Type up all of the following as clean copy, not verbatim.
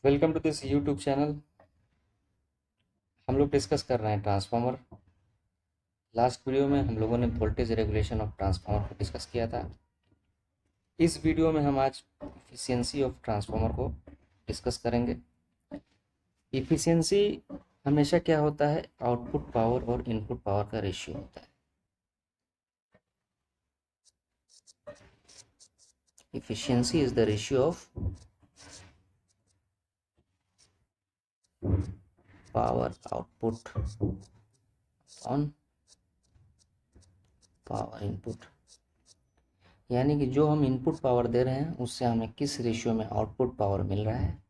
Welcome to this YouTube channel. हम लोग discuss कर रहे हैं ट्रांसफार्मर। लास्ट वीडियो में हम लोगों ने वोल्टेज रेगुलेशन ऑफ ट्रांसफार्मर को डिस्कस किया था। इस वीडियो में हम आज इफ़िशियंसी ऑफ ट्रांसफार्मर को डिस्कस करेंगे। इफ़िशियंसी हमेशा क्या होता है, आउटपुट पावर और इनपुट पावर का रेशियो होता है। Efficiency is the ratio of power output on power input, यानी कि जो हम इनपुट पावर दे रहे हैं उससे हमें किस रेशियो में आउटपुट पावर मिल रहा है,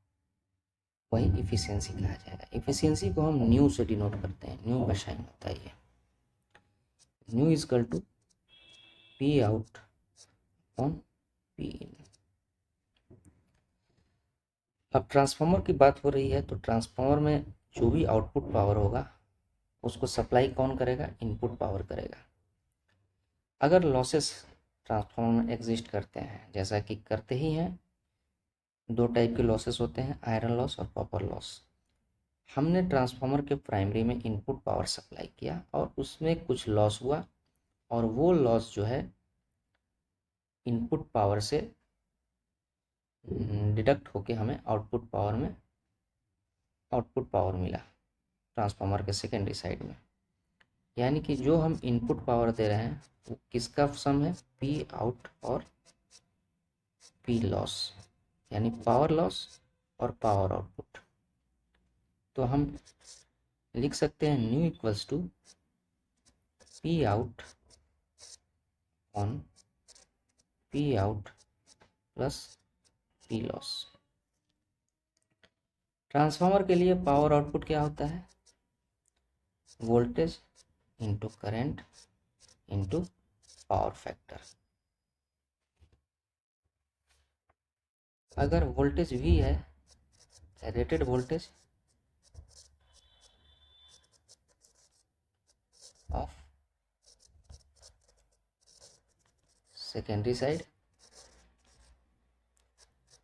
वही इफ़िशियंसी कहा जाएगा। इफ़िशियंसी को हम न्यू से डिनोट करते हैं, न्यू का साइन होता है ये। Nu is equal to P out on P in. अब ट्रांसफार्मर की बात हो रही है तो ट्रांसफार्मर में जो भी आउटपुट पावर होगा उसको सप्लाई कौन करेगा, इनपुट पावर करेगा। अगर लॉसेस ट्रांसफार्मर में एग्जिस्ट करते हैं, जैसा कि करते ही हैं, दो टाइप के लॉसेस होते हैं, आयरन लॉस और कॉपर लॉस। हमने ट्रांसफार्मर के प्राइमरी में इनपुट पावर सप्लाई किया और उसमें कुछ लॉस हुआ, और वो लॉस जो है इनपुट पावर से डिडक्ट होके हमें आउटपुट पावर मिला ट्रांसफार्मर के सेकेंडरी साइड में। यानी कि जो हम इनपुट पावर दे रहे हैं वो किसका सम है, पी आउट और पी लॉस, यानी पावर लॉस और पावर आउटपुट। तो हम लिख सकते हैं nu equals to P out on P out plus P loss. Transformer के लिए पावर आउटपुट क्या होता है, voltage into current into power factor. अगर वोल्टेज V है, rated voltage of secondary side,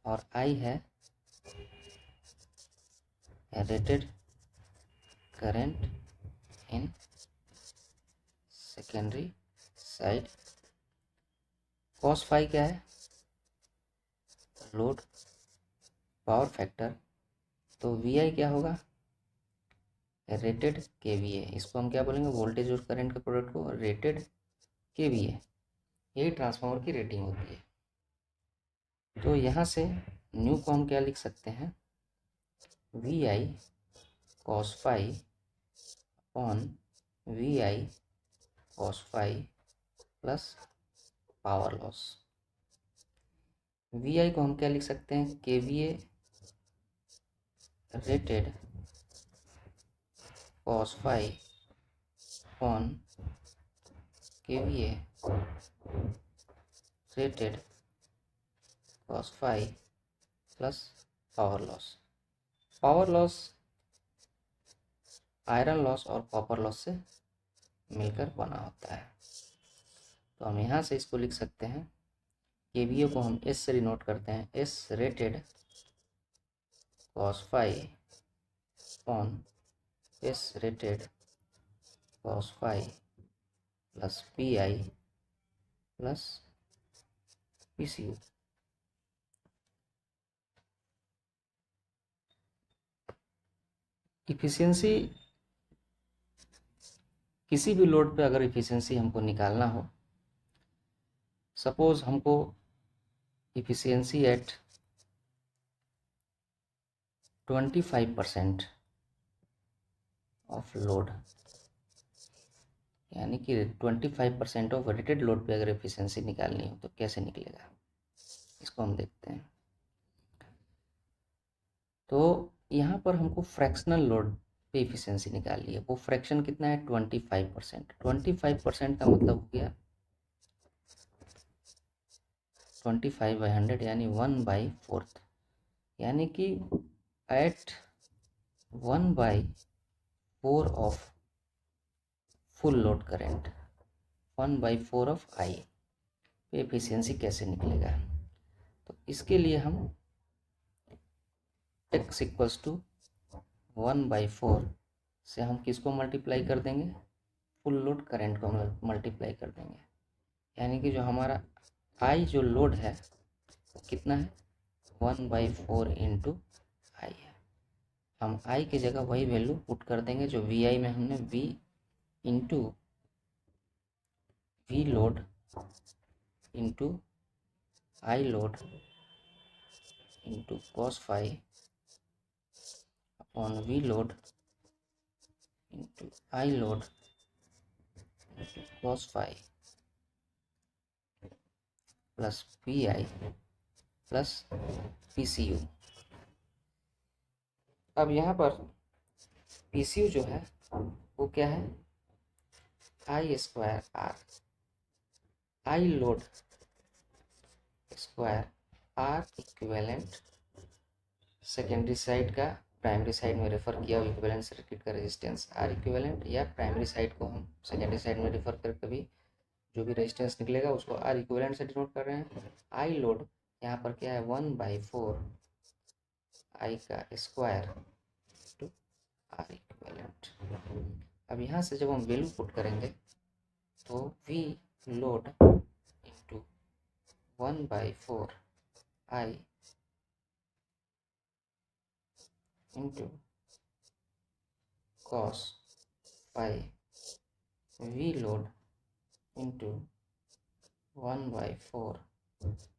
और I है rated current in secondary side, cos phi क्या है, लोड पावर फैक्टर, तो VI क्या होगा, रेटेड KVA। इसको हम क्या बोलेंगे, वोल्टेज और करंट के प्रोडक्ट को रेटेड KVA। यही ट्रांसफार्मर की रेटिंग होती है। तो यहाँ से न्यू को हम क्या लिख सकते हैं, VI cos phi upon VI cos phi plus power loss. VI को हम क्या लिख सकते हैं, KVA rated cos phi upon KVA rated cos phi plus power loss. Power loss iron loss और कॉपर लॉस से मिलकर बना होता है। तो हम यहाँ से इसको लिख सकते हैं, KVA को हम S से डिनोट करते हैं, S rated cos phi upon S rated cos phi plus PI plus PCU। Efficiency, किसी भी लोड पे अगर इफिशियंसी हमको निकालना हो, सपोज हमको इफिशियंसी एट 25% ऑफ लोड, यानी कि 25% ऑफ रेटेड लोड पे अगर एफिशिएंसी निकालनी हो तो कैसे निकलेगा, इसको हम देखते हैं। तो यहाँ पर हमको फ्रैक्शनल लोड पे एफिशिएंसी निकालनी है। वो फ्रैक्शन कितना है, 25%। 25% का मतलब हो गया 25/100, यानी 1/4, यानी कि at 1/4 of full load current, 1/4 of I पे एफिशिएंसी कैसे निकलेगा। तो इसके लिए हम x इक्वल्स टू 1/4 से हम किसको मल्टीप्लाई कर देंगे, फुल लोड करंट को मल्टीप्लाई कर देंगे। यानी कि जो हमारा आई जो लोड है वो कितना है, 1/4 इंटू आई है। हम आई की जगह वही वैल्यू पुट कर देंगे जो वी आई में हमने V into V load into I load into cos phi upon V load into I load into cos phi plus P I plus P C U. अब यहाँ पर पी सी यू जो है वो क्या है, I square R, I load square R equivalent, secondary side का primary side में रेफर किया हुआ इक्विवेलेंट सर्किट का रेजिस्टेंस आर इक्विवेलेंट, या प्राइमरी साइड को हम सेकेंडरी साइड में रेफर कर कभी जो भी रेजिस्टेंस निकलेगा उसको आर इक्विवेलेंट से डिनोट कर रहे हैं। आई लोड यहाँ पर क्या है, 1/4 आई का स्क्वायर टू आर इक्विवेलेंट। अब यहाँ से जब हम वैल्यू पुट करेंगे तो V load into 1/4 I into cos phi V load into 1/4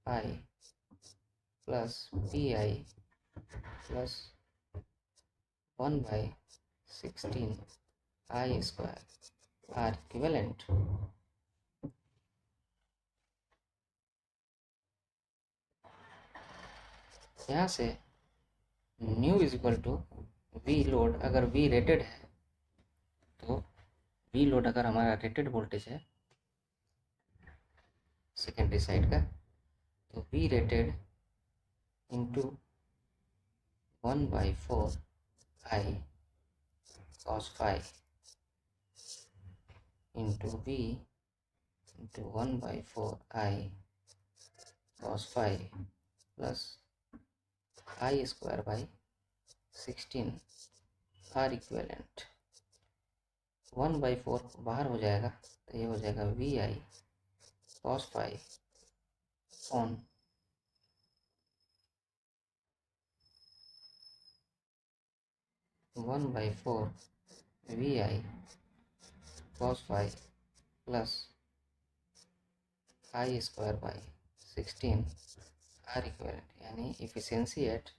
I plus P I plus 1/16 I square R equivalent. यहाँ से nu is equal to V load, अगर वी रेटेड है तो वी लोड अगर हमारा rated voltage है secondary side का तो V rated into 1/4 I cos phi into V into 1/4 I cos phi plus I square by 16 R equivalent. 1/4 बाहर हो जाएगा तो ये हो जाएगा V I cos phi on 1/4 V I cos phi plus I square by 16 R equivalent, यानी efficiency at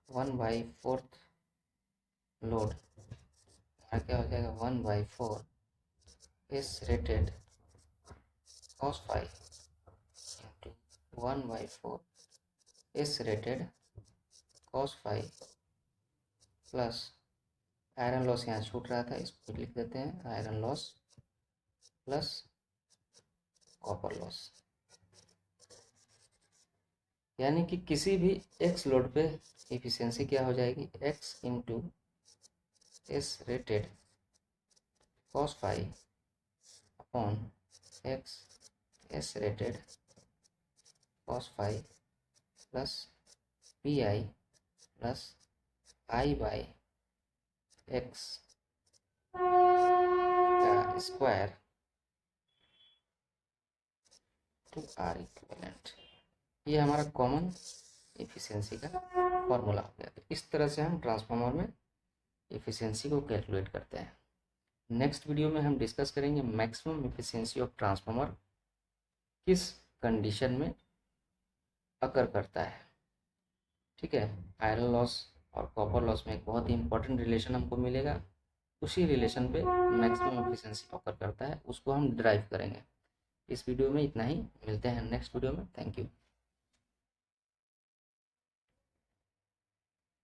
1/4 load क्या हो जाएगा, 1/4 S rated cos phi into 1/4 S rated cos phi plus iron loss यहाँ छूट रहा था इसको लिख देते हैं, iron loss plus copper loss. यानी कि किसी भी एक्स लोड पे एफिशिएंसी क्या हो जाएगी, X into S rated cos phi upon X S rated cos phi plus P I plus I by X का स्क्वायर टू आर इक्विवेलेंट। ये हमारा कॉमन एफिशिएंसी का फॉर्मूला हो गया। तो इस तरह से हम ट्रांसफार्मर में एफिशिएंसी को कैलकुलेट करते हैं। नेक्स्ट वीडियो में हम डिस्कस करेंगे मैक्सिमम एफिशिएंसी ऑफ ट्रांसफार्मर किस कंडीशन में अकर करता है। ठीक है, आयरन लॉस और कॉपर लॉस में एक बहुत ही इंपॉर्टेंट रिलेशन हमको मिलेगा, उसी रिलेशन पे मैक्सिमम एफिशिएंसी अकर करता है, उसको हम ड्राइव करेंगे। इस वीडियो में इतना ही, मिलते हैं नेक्स्ट वीडियो में। Thank you.